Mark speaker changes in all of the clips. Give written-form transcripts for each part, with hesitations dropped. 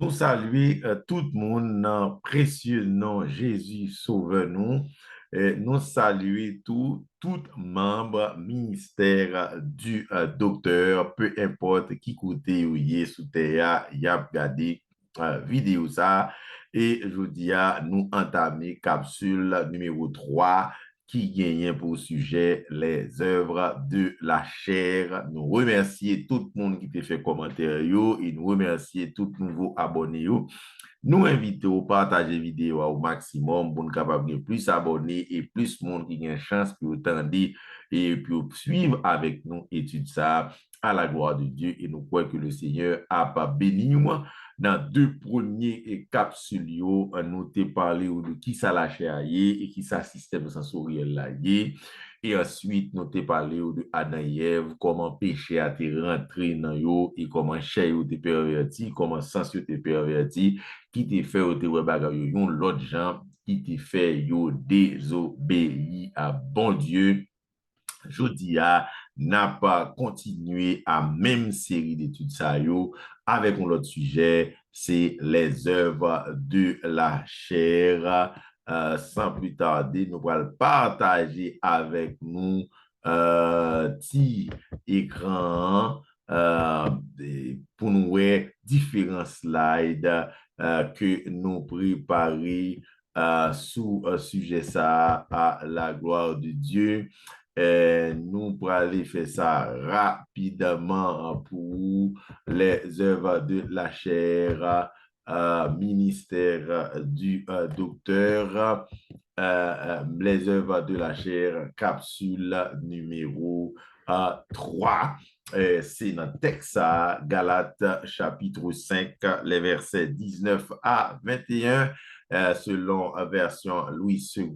Speaker 1: Nous saluer tout le monde dans précieux nom Jésus sauve-nous. Nous saluer tout membre ministère du docteur, peu importe qui côté ou y est sous terre, y a regardé vidéo ça. Et je dis à nous entamer capsule numéro 3 qui gagne pour sujet les œuvres de la chair. Nous remercions tout le monde qui t'a fait commentaire et nous remercions tout nouveau abonné. Nous invitons à partager la vidéo au maximum pour nous capable de plus abonnés et plus de monde qui a une chance pour attendre et pour suivre avec nous étude ça à la gloire de Dieu. Et nous croyons que le Seigneur a pas béni nous. Dans deux premiers capsules, nous t'ai parlé de qui ça la chair et qui ça système sensoriel là. Et ensuite, nous t'ai parlé de Adam et Ève, comment péché a été rentré dans yo et comment chair a été perverti, comment sens a été perverti, qui te fait ou te wè bagay yo, yon l'autre gens qui te fait yo désobéi à bon Dieu. Jodi a n'a pas continué à même série d'études ça yo avec un autre sujet, c'est les œuvres de la chair. Sans plus tarder, nous allons partager avec nous petit écran pour nous voir différents slides que nous préparons sous sujet ça à la gloire de Dieu. Nous pourrons aller faire ça rapidement pour les œuvres de la chair, ministère du docteur, les œuvres de la chair, capsule numéro 3. C'est dans texte Galates chapitre 5, les versets 19 à 21. Selon version Louis II,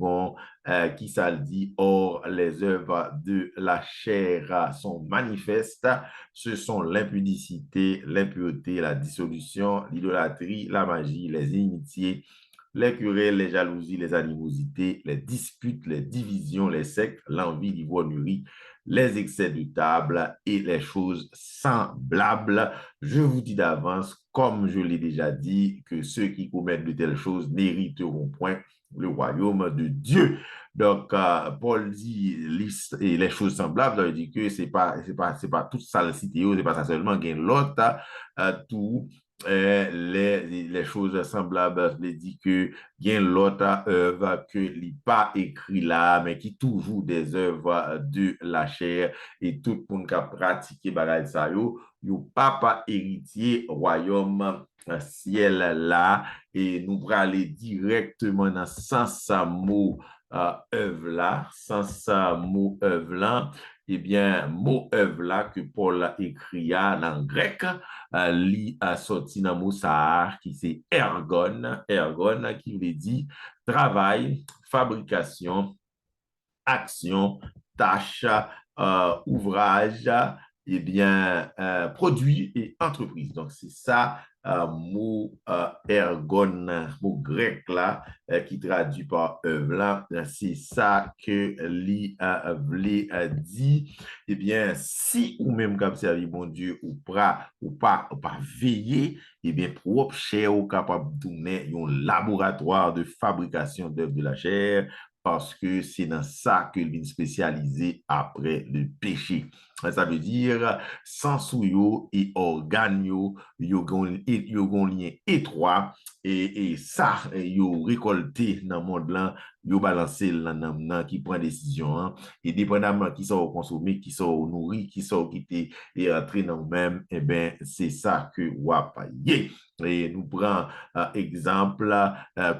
Speaker 1: qui ça le dit, or les œuvres de la chair sont manifestes, ce sont l'impudicité, l'impureté, la dissolution, l'idolâtrie, la magie, les inimitiés, les querelles, les jalousies, les animosités, les disputes, les divisions, les sectes, l'envie, l'ivrognerie, les excès de table et les choses semblables. Je vous dis d'avance, comme je l'ai déjà dit, que ceux qui commettent de telles choses n'hériteront point le royaume de Dieu. Donc, Paul dit les choses semblables, il dit que c'est pas toute ça, c'est pas ça seulement, il y a l'autre, tout les choses semblables, je dit que il y a l'autre œuvre que n'est pas écrit là, mais qui toujours des œuvres de la chair et tout le monde qui a pratiqué bagay ça yo papa héritier royaume ciel là et nous pourrons aller directement dans sens mot œuvre là, sens mot œuvre là. Eh bien, mot œuvre là que Paul a écrit en grec, li a sorti dans mot sahar qui c'est ergon qui veut dire travail, fabrication, action, tâche, ouvrage, eh bien, produit et entreprise. Donc, c'est ça, mot ergon, mot grec là, qui traduit par œuvre là. C'est ça que l'I dit. Eh bien, si ou même comme servir bon Dieu ou pas veiller, eh bien, propre chair ou capable de donner un laboratoire de fabrication d'œuvres de la chair, parce que c'est dans ça que l'une spécialisé après le péché. Ça veut dire, sens yo et organes yo gon lien étroit et ça, yo récolté dans le monde là, yo balancé là qui prend décision, hein, et dépendamment qui sont consommés, qui sont nourris, qui sont quittés et entrés dans nous-mêmes, eh bien, c'est ça que wap yé. Et nous prenons exemple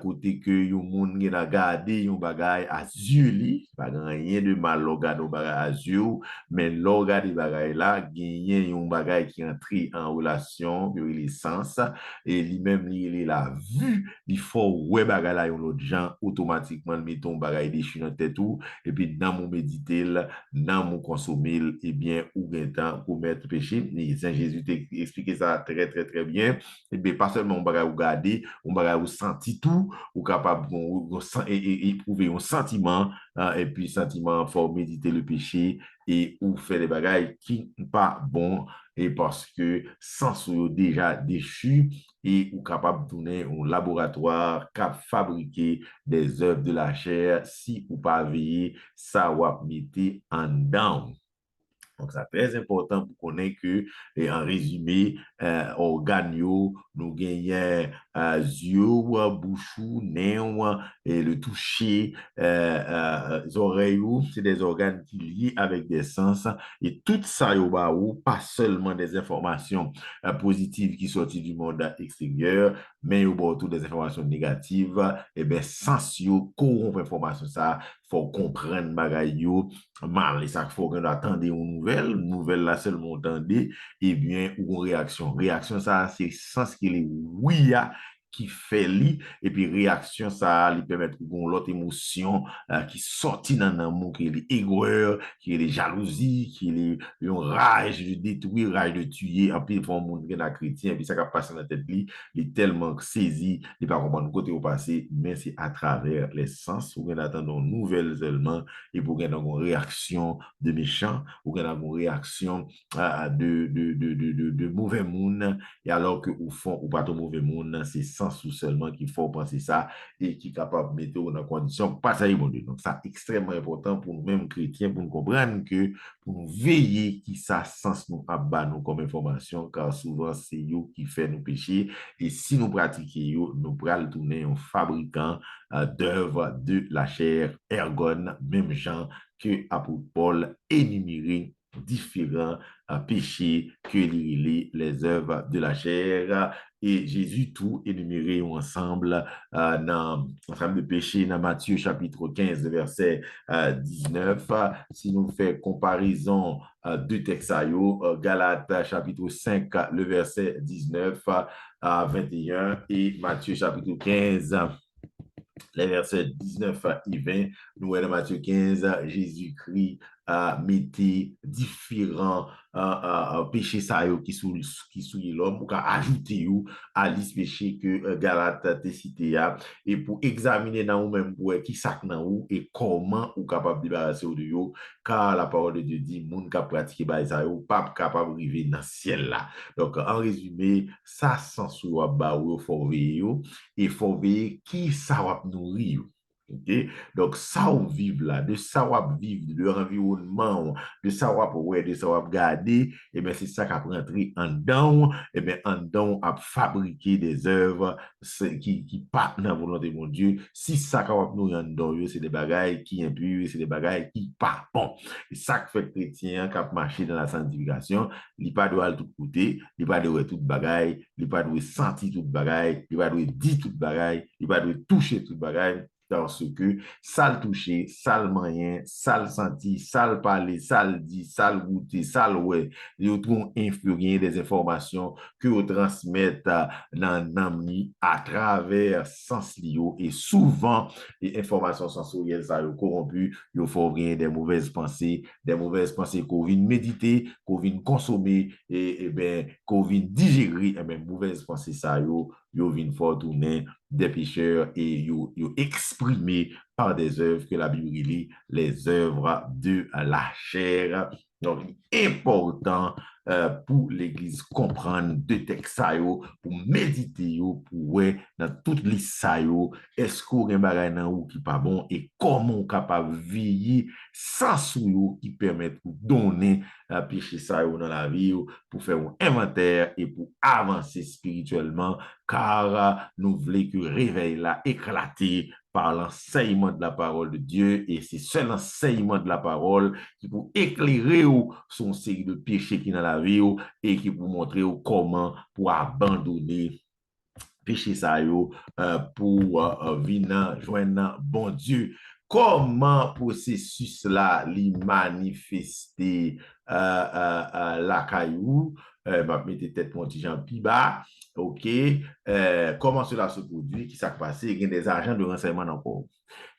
Speaker 1: côté que yon moun gen a gade yon bagay à yeux li, pas rien de mal lo gade yon bagay à yeux, mais lo gade bagay là, genyen yon bagay qui entre en relation, yon les sens, et lui-même li la vue, il faut ouais bagay là yon l'autre gens, automatiquement met ton bagay déchu dans tête ou, et puis dans mon méditer, dans mon consommer, et bien, ou gen temps pour mettre péché, et Saint Jésus t'explique ça très, très, très bien, et bien, pas seulement on bagay ou gade, on bagay ou senti tout, ou capable et éprouver un sentiment, et puis sentiment, faut méditer le péché, et ou faire des bagailles qui sont pas bons, et parce que sans sont déjà déchus, et ou capable de tourner un laboratoire cap fabriquer des œuvres de la chair si ou pas veiller ça va mettre en down. Donc, c'est très important pour connaître que, et en résumé, organes, nous gagnons yeux, bouche, nez, et le toucher, les oreilles, c'est des organes qui lient avec des sens. Et tout ça, pas seulement des informations positives qui sortent du monde extérieur, mais il y a des informations négatives. Et bien, sens, corrompre information, ça, faut comprendre bagaille mal, et ça faut qu'on attende une nouvelle là seulement entendez, et bien, ou une réaction. Réaction, ça, c'est sens qu'il est oui, qui fait li, et puis réaction, ça, lui permet de l'autre émotion qui sortit dans l'amour, qui est l'aigreur, qui est les jalousies, qui est une rage de détruire, rage de tuer, en plus, il faut un monde qui est chrétien, et puis ça qui passe dans la tête, il est tellement saisi, il ne peut pas comprendre côté au passé, mais c'est à travers les sens, où on attend une nouvelle éléments, et pour qu'il y ait une réaction de méchant, ou qu'il y ait une réaction de mauvais monde, et alors que au fond, ou pas de mauvais monde, c'est sens ou seulement qu'il faut penser ça, et qui est capable de mettre dans condition pas ça, bon Dieu. Donc, ça extrêmement important pour nous-mêmes chrétiens, pour nous comprendre que, pour nous veiller qui ça sens nous abat nous comme information, car souvent, c'est eux qui fait nous pécher, et si nous pratiquons, nous pourrons le tourner en fabricant d'œuvres de la chair, ergon, même genre que apôtre Paul énuméré différents péchés que les œuvres de la chair. Et Jésus tout énuméré ensemble dans ensemble de péchés dans Matthieu chapitre 15, verset 19. Si nous faisons comparaison de textes, Galates chapitre 5, le verset 19 à 21 et Matthieu chapitre 15, les versets 19 et 20, nous voyons dans Matthieu 15, Jésus-Christ a mis différents péchés qui sont l'homme, pour ajouter à liste péché que Galate te cité, et pour examiner dans vous-même qui sac dans vous et comment vous capable de débarrasser de vous, car la parole de Dieu dit, moun qui pratique ça, pas capable de vivre dans le ciel là. Donc, en résumé, ça, sans soi, bah, il faut veiller, il faut veiller qui ça va nourrir. Okay? Donc, ça on vive là, de ça on vivre, de l'environnement, de ça de ça on garder, et bien c'est ça qui a rentré en dedans, et bien en dedans à fabriquer des œuvres qui partent dans la volonté de mon Dieu. Si ça qui va nous en dedans, c'est des bagailles qui impurs, c'est des bagailles qui partent bon. Et ça qui fait chrétien qui a marché dans la sanctification, il pas de tout côté, il pas de tout bagaille, il pas de sentir tout bagaille, il pas de dire tout bagaille, il pas de toucher tout bagaille. Parce que ça le toucher, ça le moyen, ça le sentir, ça le parler, ça le dire, ça le goûter, ça le ouais, ils vont influer des informations que vous transmettez dans l'âme à travers sens lio et souvent les informations sensorielles ça corrompues, il faut rien des mauvaises pensées qu'on vient méditer, qu'on vient consommer et ben qu'on vient digérer et ben mauvaises pensées ça yo vient fort tourner des pécheurs et yo exprimé par des œuvres que la Bible dit, les œuvres de la chair. Donc, important pour l'Église comprendre de textes pour méditer pour ouais dans toute liste est-ce qu'on a un bagage dans ou qui pas bon et comment on capable veiller sans sou qui permettent de donner péché ça dans la vie pour faire un inventaire et pour avancer spirituellement car nous voulons que le réveil là éclaté par l'enseignement de la parole de Dieu et c'est ce l'enseignement de la parole qui peut éclairer son série de péchés qui dans la vie et qui peut montrer comment pour abandonner péché ça pour venir joindre bon Dieu. Comment processus là li manifester la caillou m'a mettre tête mon petit Jean Piba. OK, comment cela se produit, qui s'est passé, il y a des agents de renseignement encore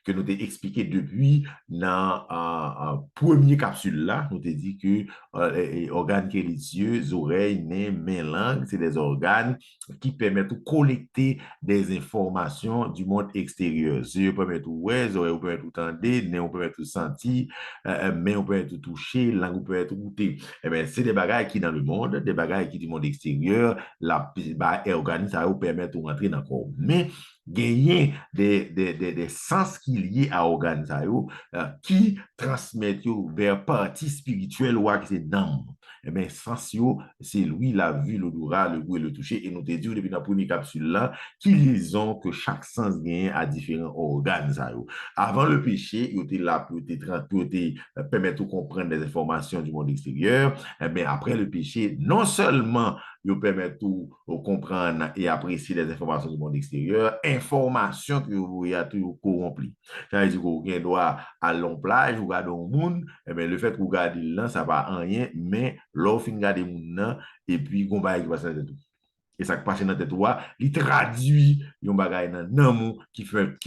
Speaker 1: que nous t'ai expliqué depuis dans la première capsule là, nous t'ai dit que les organes qui sont les yeux, oreilles, nez, mains, langue, c'est des organes qui permettent de collecter des informations du monde extérieur. Yeux permettent de voir, oreilles permettent de entendre, nez permettent de sentir, mains permettent de toucher, langue permettent de goûter. Eh bien, c'est des bagages qui dans le monde, des bagages qui du monde extérieur, les organes, ça va permettre de rentrer dans le corps. Mais gagner des sens qui liés à organes qui transmettent vers partie spirituelle ou qui c'est d'âme. Eh bien, sens c'est lui, la vue, l'odorat, le goût et le toucher. Et nous te dit depuis la première capsule là, qui liaison que chaque sens gagne à différents organes. Avant le péché, il était là pour te permettre de comprendre des informations du monde extérieur. Eh bien, après le péché, non seulement il permet de comprendre et apprécier les informations du monde extérieur, informations que vous voyez toujours corrompues. Ça veut dire que vous avez droit à long plage, vous regardez un monde, eh bien, le fait que vous regardez là, ça ne va rien, mais l'offre regarde le monde, et puis, vous va qui passe dans tout. Et ça qui passe dans tête, il traduit un bagage dans l'amour qui fait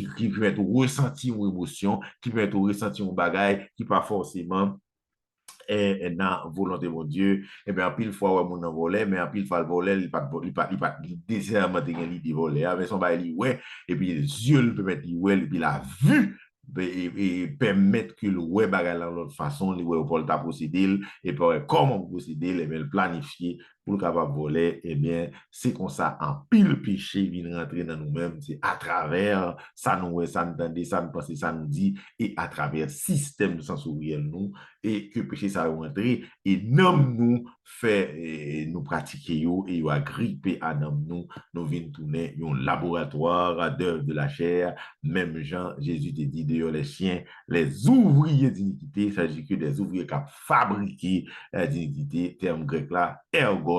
Speaker 1: ressentir une émotion, qui fait ressentir un bagage qui pas forcément et dans volonté de Dieu, et bien, en pile fois, on a volé, mais en pile fois, le volé, il pas nécessairement l'idée voler, mais son bail, ouais, et puis les yeux, le peut mettre, ouais, et puis la vue, et permettre que le web bagarre de l'autre façon, le web pour le procéder, et puis comment procéder, et bien, le planifier pour le capable voler, et bien, c'est comme ça, en pile péché vient rentrer dans nous-mêmes, c'est à travers ça nous, ça nous entend, ça nous pense, ça nous dit, et à travers système sensoriel nous, et que péché ça va rentrer, et nous fait, nous pratiquer, et nous agripper à nous, nous venons tourner un laboratoire d'œuvre de la chair, même Jean, Jésus te dit, dehors les chiens, les ouvriers d'iniquité, il s'agit que des ouvriers qui ont fabriqué d'iniquité, terme grec là, ergon,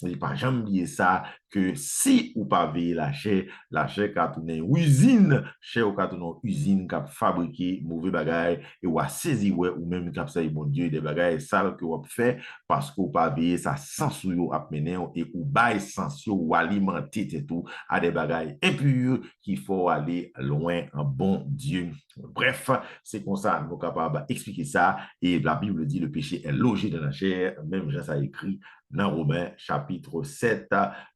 Speaker 1: il pas jamais oublier ça, que si ou pas veiller la chair qui a tourné une usine, chair ou qui a tourné une usine qui a fabriqué mauvais bagages, et ou a saisi ou même qui a fait, bon Dieu, des bagages sales que vous fait parce que ou pas veiller ça sens ou a mené et ou bail sens ou alimenter tout à des bagages impurs qu'il faut aller loin en bon Dieu. Bref, c'est comme ça, nous sommes capables d'expliquer ça. Et la Bible dit le péché est logé dans la chair. Même Jean ça écrit dans Romains chapitre 7,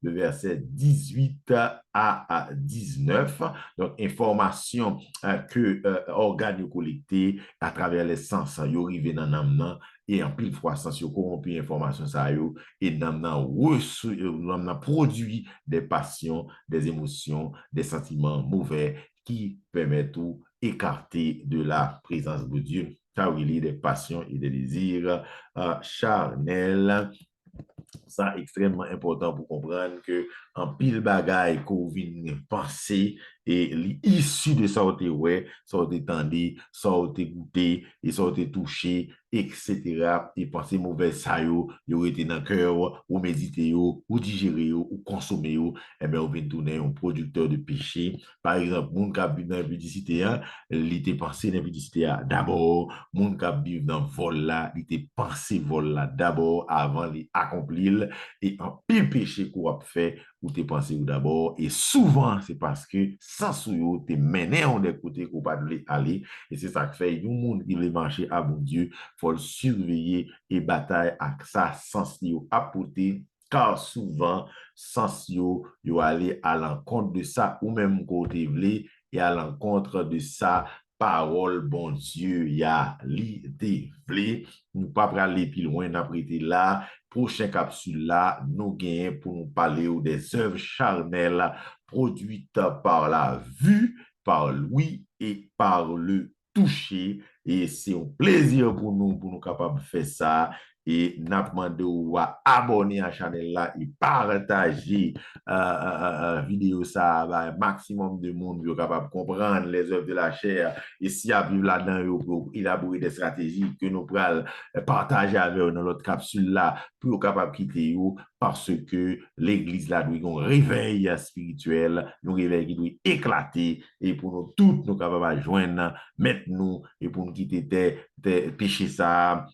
Speaker 1: le verset 18 à 19. Donc, information que organes collectés à travers les sens, ils arrivent dans l'âme, et en pile fois, sens corrompu information ça et l'âme produit des passions, des émotions, des sentiments mauvais qui permettent tout écarter de la présence de Dieu. Ça, il y a des passions et des désirs charnels. Ça, extrêmement important pour comprendre que en pile bagaille qu'on vient penser et l'issue de ça, ouais, ça tendu, ça goûté et ça touché, etc. Et penser mauvais ça, yo été dans le cœur, ou méditer, ou digérer, ou consommer, eh bien, on vient tourner un producteur de péché. Par exemple, mon qui vit dans la publicité, il était pensé dans la publicité d'abord, mon qui vit dans le vol là, il était pensé vol là d'abord avant d'accomplir et en pile péché qu'on a fait ou t'es pensé ou d'abord et souvent c'est parce que sans souillot t'es mené en des côtés qu'on pas de aller et c'est ça que fait un monde qui veut marcher à bon Dieu faut le surveiller et bataille avec ça sans apporter car souvent sans yo aller à l'encontre de ça ou même côté vle et à l'encontre de ça parole, bon Dieu, y a l'idée. Nous pas aller plus loin d'après là. Prochaine capsule là, nous gagnons pour nous parler des œuvres charnelles produites par la vue, par l'ouïe et par le toucher. Et c'est un plaisir pour nous capables de faire ça. Et nous demandons à abonner à la chaîne là et partager vidéo ça bah, maximum de monde qui est capable de comprendre les œuvres de la chair et si à vivre là-dedans pour élaborer des stratégies que nous pourrons partager avec dans notre capsule là pour capable de quitter parce que l'église là doit un réveil spirituel, un réveil qui doit éclater et pour nous tous nous capables de joindre mettre nous et pour nous quitter terre péché ça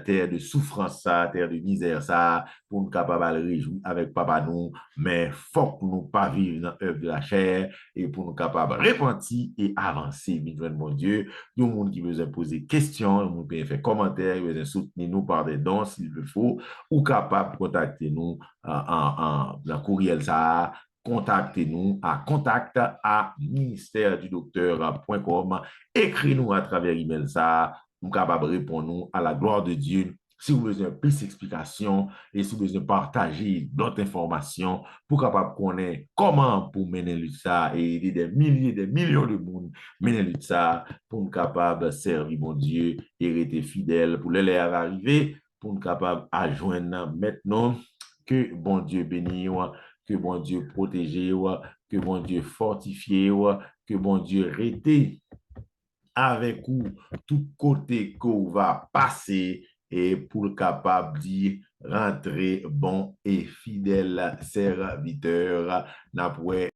Speaker 1: terre de souffrance ça terre de misère ça pour nous capables de réjouir avec papa nous, mais faut que nous pas vivre dans l'œuvre de la chair et pour nous capables de repentir et avancer, mon Dieu. Il y a des gens qui veulent poser questions, nous peuvent faire commentaires, ils veulent soutenir nous par des dons s'il le faut, ou capable de contacter nous dans courriel ça, contactez-nous à contact@ministère-du-docteur.com. Écris-nous à travers email ça. Nous sommes capables de répondre à la gloire de Dieu. Si vous avez besoin de plus d'explications et si vous avez besoin de partager d'autres informations pour capable connaître comment pour mener ça et aider des milliers, des millions de monde mener ça pour nous capable de servir mon Dieu et rester fidèle pour les arriver, pour nous capable de joindre maintenant que bon Dieu bénisse, que bon Dieu protège, que bon Dieu fortifie, que bon Dieu rete avec vous tout côté qu'on va passer et pour le capable de rentrer bon et fidèle serviteur.